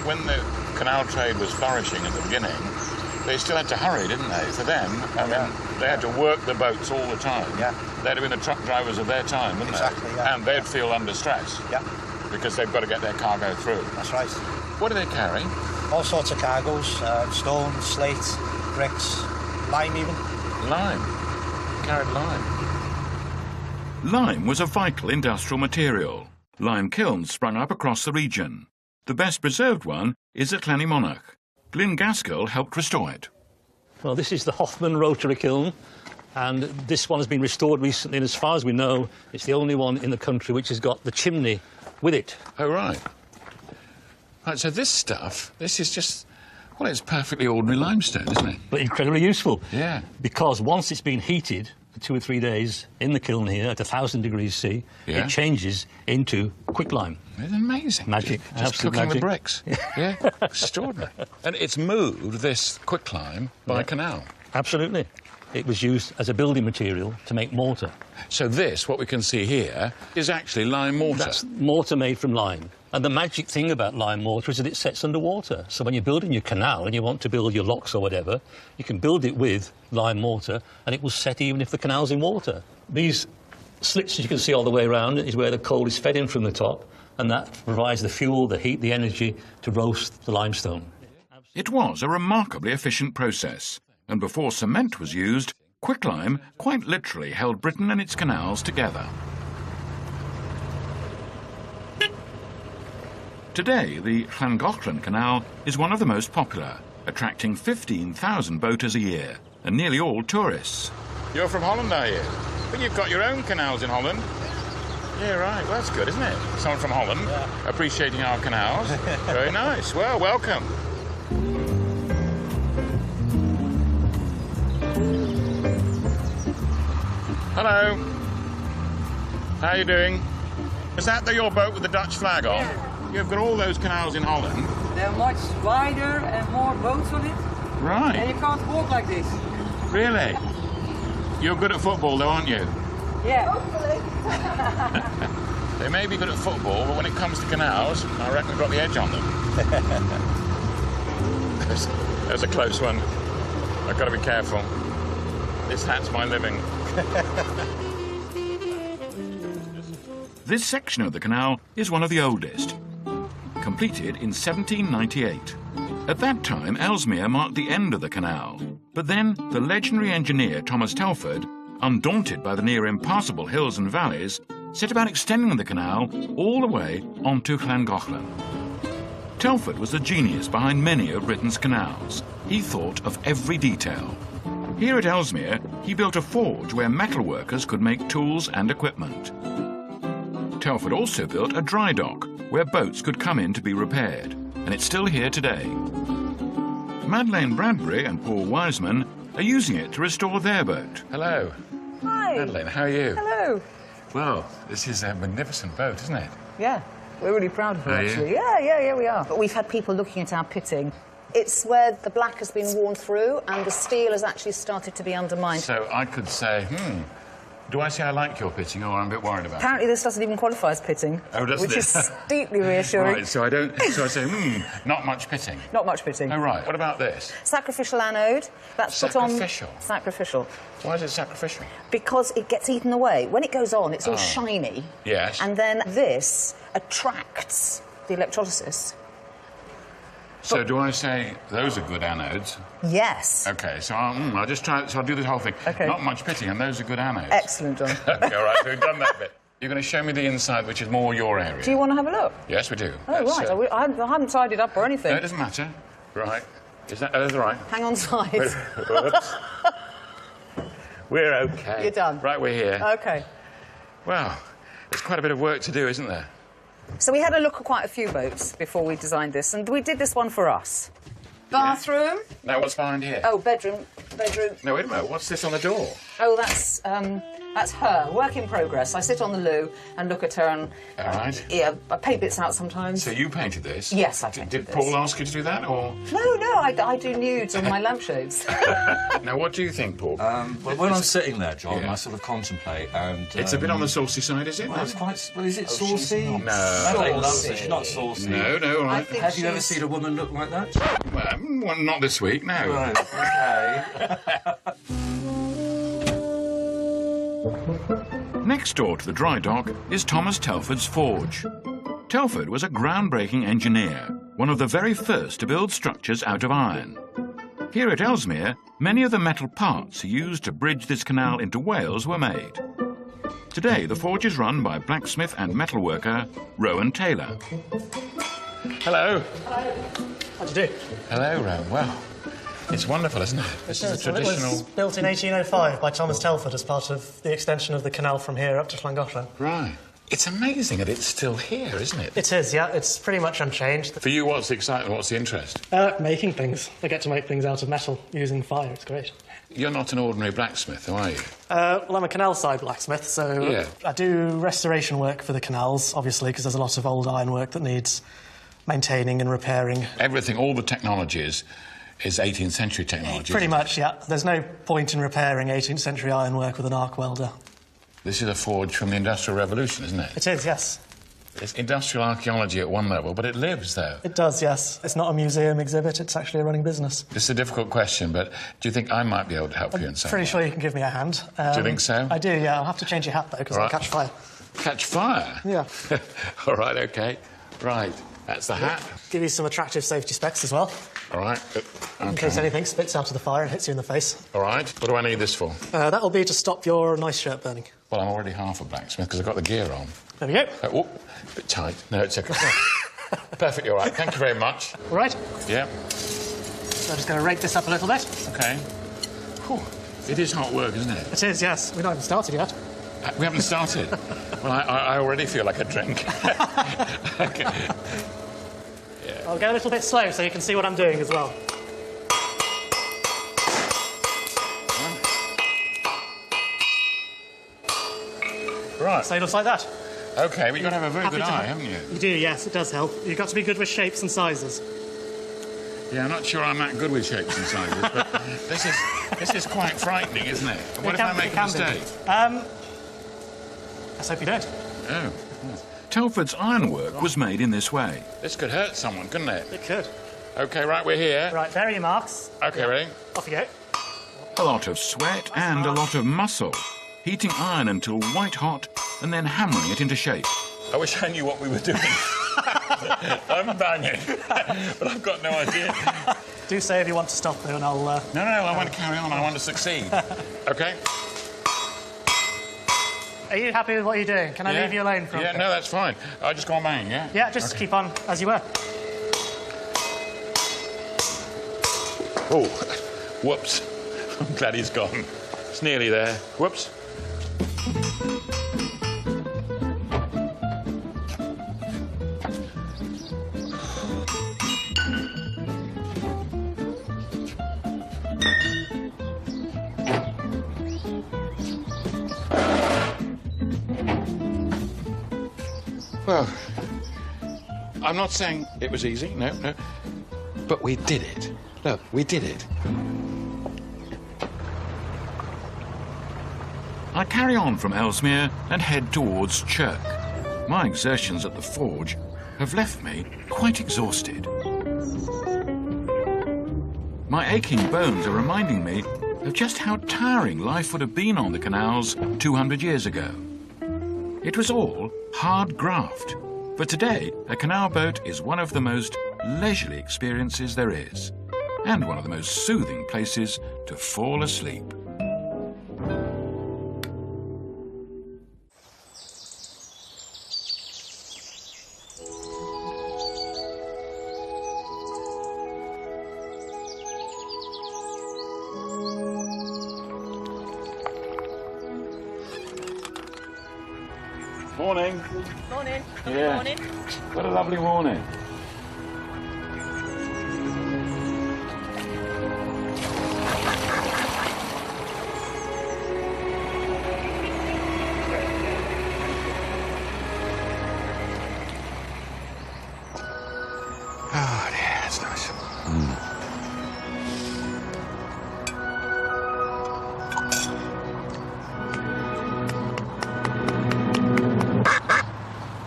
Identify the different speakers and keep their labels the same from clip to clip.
Speaker 1: when the canal trade was flourishing at the beginning, they still had to hurry, didn't they? For them, I mean, they had to work the boats all the time.
Speaker 2: Yeah.
Speaker 1: They'd have been the truck drivers of their time, wouldn't
Speaker 2: Exactly,
Speaker 1: they?
Speaker 2: yeah.
Speaker 1: And they'd feel under stress.
Speaker 2: Yeah.
Speaker 1: Because they've got to get their cargo through.
Speaker 2: That's right.
Speaker 1: What do they carry?
Speaker 2: All sorts of cargoes, stone, slate, bricks, lime even.
Speaker 1: Lime. Carried lime.
Speaker 3: Lime was a vital industrial material. Lime kilns sprung up across the region. The best preserved one is at Llanymmonach. Glyn Gaskell helped restore it.
Speaker 4: Well, this is the Hoffman rotary kiln, and this one has been restored recently, and as far as we know, it's the only one in the country which has got the chimney with it.
Speaker 1: Oh, right. Right, so this stuff, this is just, well, it's perfectly ordinary limestone, isn't it?
Speaker 4: But incredibly useful.
Speaker 1: Yeah.
Speaker 4: Because once it's been heated for 2 or 3 days in the kiln here at 1,000 degrees C,
Speaker 1: Yeah.
Speaker 4: it changes into quicklime.
Speaker 1: It's amazing.
Speaker 4: Magic.
Speaker 1: Just
Speaker 4: Absolute
Speaker 1: cooking
Speaker 4: magic.
Speaker 1: with bricks. Yeah, extraordinary. And it's moved, this quicklime, by canal.
Speaker 4: Absolutely. It was used as a building material to make mortar.
Speaker 1: So this, what we can see here, is actually lime mortar.
Speaker 4: That's mortar made from lime. And the magic thing about lime mortar is that it sets underwater. So when you're building your canal and you want to build your locks or whatever, you can build it with lime mortar and it will set even if the canal's in water. These slits, as you can see all the way around, is where the coal is fed in from the top, and that provides the fuel, the heat, the energy to roast the limestone.
Speaker 3: It was a remarkably efficient process, and before cement was used, quicklime quite literally held Britain and its canals together. Today, the Llangollen Canal is one of the most popular, attracting 15,000 boaters a year, and nearly all tourists.
Speaker 1: You're from Holland, are you? But you've got your own canals in Holland. Yeah, right. Well, that's good, isn't it? Someone from Holland appreciating our canals. Very nice. Well, welcome. Hello. How are you doing? Is that your boat with the Dutch flag on?
Speaker 5: Yeah.
Speaker 1: You've got all those canals in Holland.
Speaker 5: They're much wider and more boats on it, and
Speaker 1: Right.
Speaker 5: you can't walk like this.
Speaker 1: Really? You're good at football, though, aren't you?
Speaker 5: Yeah.
Speaker 1: They may be good at football, but when it comes to canals, I reckon we've got the edge on them. There's a close one. I've got to be careful. This hat's my living.
Speaker 3: This section of the canal is one of the oldest, completed in 1798. At that time, Ellesmere marked the end of the canal, but then the legendary engineer Thomas Telford, undaunted by the near impassable hills and valleys, set about extending the canal all the way onto Llangollen. Telford was the genius behind many of Britain's canals. He thought of every detail. Here at Ellesmere, he built a forge where metal workers could make tools and equipment. Telford also built a dry dock where boats could come in to be repaired, and it's still here today. Madeleine Bradbury and Paul Wiseman are using it to restore their boat.
Speaker 1: Hello.
Speaker 5: Hi.
Speaker 1: Madeleine, how are you?
Speaker 5: Hello.
Speaker 1: Well, this is a magnificent boat, isn't it?
Speaker 5: Yeah, we're really proud of her,
Speaker 1: Are you?
Speaker 5: actually. Yeah, we are.
Speaker 6: But we've had people looking at our pitting. It's where the black has been worn through and the steel has actually started to be undermined.
Speaker 1: So I could say, do I say I like your pitting, or I'm a bit worried about
Speaker 6: Apparently this doesn't even qualify as pitting,
Speaker 1: Oh, doesn't
Speaker 6: which
Speaker 1: it?
Speaker 6: is deeply reassuring.
Speaker 1: Right, so I say, not much pitting.
Speaker 6: Not much pitting.
Speaker 1: Oh, right. What about this?
Speaker 6: Sacrificial anode. That's put on...
Speaker 1: Sacrificial?
Speaker 6: Sacrificial.
Speaker 1: Why is it sacrificial?
Speaker 6: Because it gets eaten away. When it goes on, it's all shiny.
Speaker 1: Yes.
Speaker 6: And then this attracts the electrolysis.
Speaker 1: So do I say those are good anodes?
Speaker 6: Yes.
Speaker 1: OK, so I'll just try... So I'll do this whole thing.
Speaker 6: OK.
Speaker 1: Not much pitting, and those are good anodes.
Speaker 6: Excellent, John.
Speaker 1: OK, all right, so we've done that bit. You're going to show me the inside, which is more your area.
Speaker 6: Do you want to have a look?
Speaker 1: Yes, we do.
Speaker 6: Oh, right. I haven't tidied up or anything.
Speaker 1: No, it doesn't matter. Right. Is that... Oh, that's right.
Speaker 6: Hang on tight.
Speaker 1: Whoops. We're OK.
Speaker 6: You're done.
Speaker 1: Right, we're here.
Speaker 6: OK.
Speaker 1: Well, there's quite a bit of work to do, isn't there?
Speaker 6: So we had a look at quite a few boats before we designed this, and we did this one for us. Bathroom.
Speaker 1: Now, what's behind here?
Speaker 6: Oh, bedroom. bedroom.
Speaker 1: No, wait a minute. What's this on the door?
Speaker 6: Oh, that's her. Work in progress. I sit on the loo and look at her and...
Speaker 1: All right.
Speaker 6: Yeah, I paint bits out sometimes.
Speaker 1: So you painted this?
Speaker 6: Yes, I painted
Speaker 1: Did Paul ask you to do that, or...?
Speaker 6: No, I do nudes on my lampshades.
Speaker 1: Now, what do you think, Paul?
Speaker 7: Well, when I'm sitting there, John, I sort of contemplate, and...
Speaker 1: It's a bit on the saucy side, is it?
Speaker 7: Well, it's quite... Well, is it saucy?
Speaker 1: No.
Speaker 7: Natalie loves it. She's not saucy.
Speaker 1: No, all right.
Speaker 7: Have you ever seen a woman look like that?
Speaker 1: Well, not this week, no.
Speaker 7: Right, OK.
Speaker 3: Next door to the dry dock is Thomas Telford's forge. Telford was a groundbreaking engineer, one of the very first to build structures out of iron. Here at Ellesmere, many of the metal parts used to bridge this canal into Wales were made. Today, the forge is run by blacksmith and metalworker Rowan Taylor.
Speaker 1: Hello.
Speaker 8: Hello. How do you do?
Speaker 1: Hello, Rowan. Well, it's wonderful, isn't it? This is a traditional...
Speaker 8: It was built in 1805 by Thomas Telford as part of the extension of the canal from here up to Llangollen.
Speaker 1: Right. It's amazing that it's still here, isn't it?
Speaker 8: It is, yeah. It's pretty much unchanged.
Speaker 1: For you, what's the excitement? What's the interest?
Speaker 8: Making things. I get to make things out of metal using fire. It's great.
Speaker 1: You're not an ordinary blacksmith, are you?
Speaker 8: Well, I'm a canal-side blacksmith, so
Speaker 1: Yeah.
Speaker 8: I do restoration work for the canals, obviously, because there's a lot of old ironwork that needs maintaining and repairing.
Speaker 1: Everything, all the technology is 18th century technology.
Speaker 8: Pretty much, yeah. There's no point in repairing 18th century ironwork with an arc welder.
Speaker 1: This is a forge from the Industrial Revolution, isn't it?
Speaker 8: It is, yes.
Speaker 1: It's industrial archaeology at one level, but it lives, though.
Speaker 8: It does, yes. It's not a museum exhibit, it's actually a running business.
Speaker 1: This is a difficult question, but do you think I might be able to help you in some
Speaker 8: Pretty
Speaker 1: way?
Speaker 8: sure you can give me a hand.
Speaker 1: Do you think so?
Speaker 8: I do, yeah. I'll have to change your hat, though, because
Speaker 1: Right.
Speaker 8: I'll catch fire.
Speaker 1: Catch fire?
Speaker 8: Yeah.
Speaker 1: All right, OK. Right, that's the hat.
Speaker 8: Give you some attractive safety specs as well,
Speaker 1: All right.
Speaker 8: in case anything spits out of the fire and hits you in the face.
Speaker 1: All right. What do I need this for?
Speaker 8: That'll be to stop your nice shirt burning.
Speaker 1: Well, I'm already half a blacksmith because I've got the gear on.
Speaker 8: There we go.
Speaker 1: Oh, a bit tight. No, it's OK. Perfectly all right. Thank you very much.
Speaker 8: All right.
Speaker 1: Yeah.
Speaker 8: So I'm just going to rake this up a little bit.
Speaker 1: OK. Whew. It is hot work, isn't it?
Speaker 8: It is, yes. We've not even started yet.
Speaker 1: We haven't started. Well, I already feel like a drink. OK.
Speaker 8: I'll go a little bit slow so you can see what I'm doing as well.
Speaker 1: Right.
Speaker 8: So it looks like that.
Speaker 1: OK, but you've got to have a very
Speaker 8: Happy
Speaker 1: good
Speaker 8: to
Speaker 1: eye,
Speaker 8: help.
Speaker 1: haven't you?
Speaker 8: You do, yes. It does help. You've got to be good with shapes and sizes.
Speaker 1: Yeah, I'm not sure I'm that good with shapes and sizes, but this is quite frightening, isn't it? What if I make a mistake?
Speaker 8: Let's hope you don't.
Speaker 1: Oh.
Speaker 3: Telford's ironwork was made in this way.
Speaker 1: This could hurt someone, couldn't it?
Speaker 8: It could.
Speaker 1: OK, right, we're here.
Speaker 8: Right, there are your marks.
Speaker 1: OK, ready?
Speaker 8: Off you go.
Speaker 3: A lot of sweat and a lot of muscle, heating iron until white hot and then hammering it into shape.
Speaker 1: I wish I knew what we were doing. I'm banging, but I've got no idea.
Speaker 8: Do say if you want to stop, though, and I'll...
Speaker 1: No, I want to carry on. I want to succeed. OK?
Speaker 8: Are you happy with what you're doing? Can I leave you alone for a
Speaker 1: Yeah,
Speaker 8: bit?
Speaker 1: no, that's fine. I'll just go on banging, yeah?
Speaker 8: Yeah, just keep on as you were.
Speaker 1: Oh, whoops. I'm glad he's gone. It's nearly there. Whoops. Well, I'm not saying it was easy, no. But we did it. Look, we did it.
Speaker 3: I carry on from Ellesmere and head towards Chirk. My exertions at the forge have left me quite exhausted. My aching bones are reminding me of just how tiring life would have been on the canals 200 years ago. It was all hard graft, but today a canal boat is one of the most leisurely experiences there is, and one of the most soothing places to fall asleep.
Speaker 1: Morning.
Speaker 9: Morning.
Speaker 1: Yeah.
Speaker 9: Morning.
Speaker 1: What a lovely morning.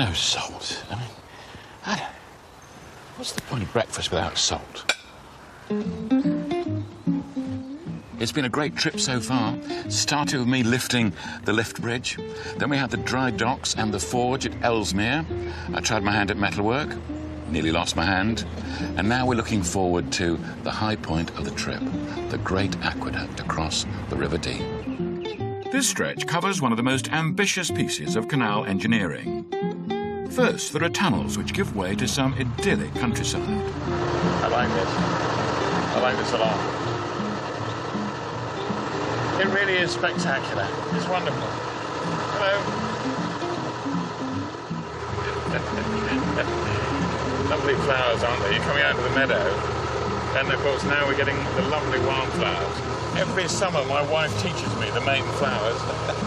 Speaker 1: no salt. I mean, what's the point of breakfast without salt? It's been a great trip so far. Started with me lifting the lift bridge. Then we had the dry docks and the forge at Ellesmere. I tried my hand at metalwork, nearly lost my hand. And now we're looking forward to the high point of the trip, the great aqueduct across the River Dee.
Speaker 3: This stretch covers one of the most ambitious pieces of canal engineering. First, there are tunnels which give way to some idyllic countryside.
Speaker 1: I like this. I like this a lot. It really is spectacular. It's wonderful. Hello. Lovely flowers, aren't they? You're coming out to the meadow, and of course now we're getting the lovely wildflowers. Every summer my wife teaches me the main flowers,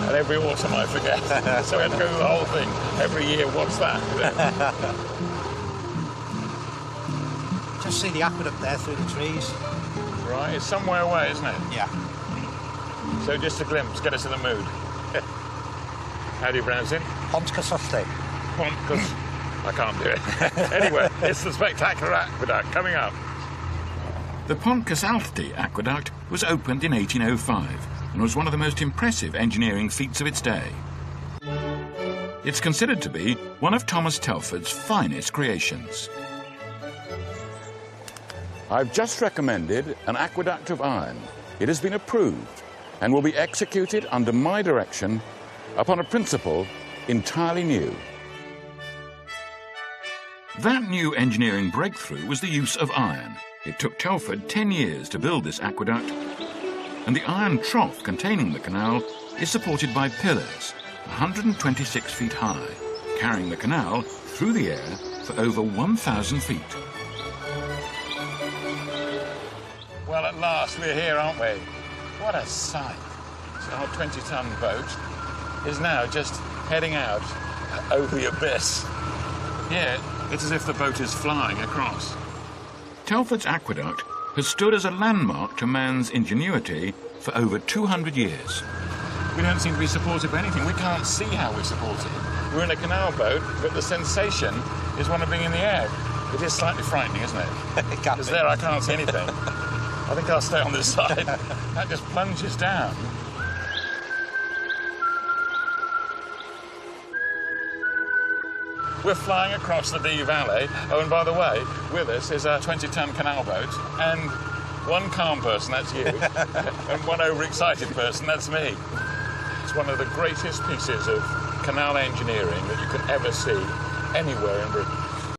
Speaker 1: and every autumn I forget. So I have to go through the whole thing. Every year, what's that?
Speaker 2: Just see the aqueduct there through the trees.
Speaker 1: Right, it's somewhere away, isn't it?
Speaker 2: Yeah.
Speaker 1: So just a glimpse, get us in the mood. How do you pronounce it?
Speaker 2: Pontcasolte.
Speaker 1: I can't do it. Anyway, it's the spectacular aqueduct coming up.
Speaker 3: The Pontcasolte aqueduct was opened in 1805 and was one of the most impressive engineering feats of its day. It's considered to be one of Thomas Telford's finest creations.
Speaker 1: I've just recommended an aqueduct of iron. It has been approved and will be executed under my direction upon a principle entirely new.
Speaker 3: That new engineering breakthrough was the use of iron. It took Telford 10 years to build this aqueduct, and the iron trough containing the canal is supported by pillars 126 feet high, carrying the canal through the air for over 1,000 feet.
Speaker 1: Well, at last we're here, aren't we? What a sight. So our 20-ton boat is now just heading out over the abyss. Here, it's as if the boat is flying across.
Speaker 3: Telford's aqueduct has stood as a landmark to man's ingenuity for over 200 years.
Speaker 1: We don't seem to be supported by anything. We can't see how we're supported. We're in a canal boat, but the sensation is one of being in the air. It is slightly frightening, isn't it? Because there I can't see anything. I think I'll stay on this side. That just plunges down. We're flying across the Dee Valley. Oh, and by the way, with us is a 20-ton canal boat, and one calm person, that's you, and one overexcited person, that's me. It's one of the greatest pieces of canal engineering that you could ever see anywhere in Britain.